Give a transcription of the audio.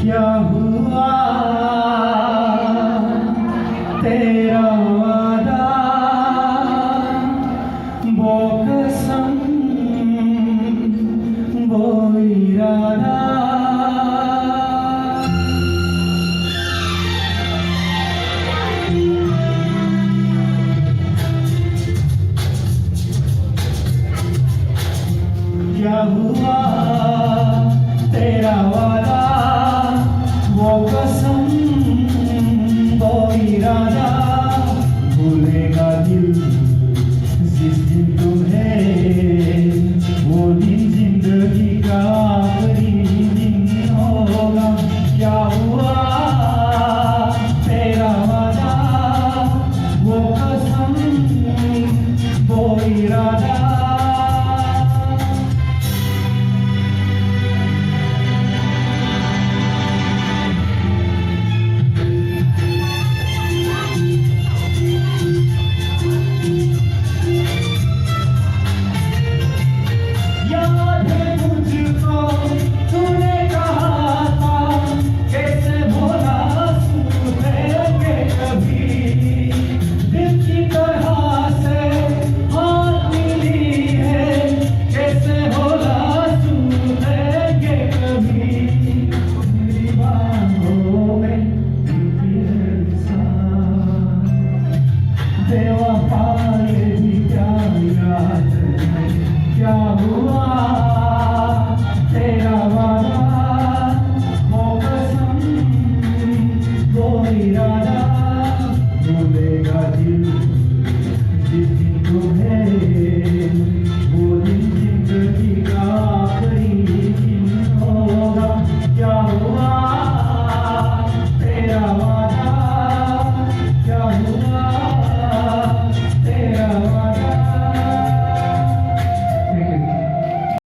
क्या हुआ तेरा वादा, वो कसम, वो इरादा। क्या हुआ तेरा वादा, वो कसम, वो इरादा। भूलेगा दिल जिस दिन तुम्हें, वो दिन जिंदगी का आखिरी दिन होगा। क्या हुआ तेरा वादा, वो कसम, वो इरादा। बेवफा ये भी क्या याद है, क्या हुआ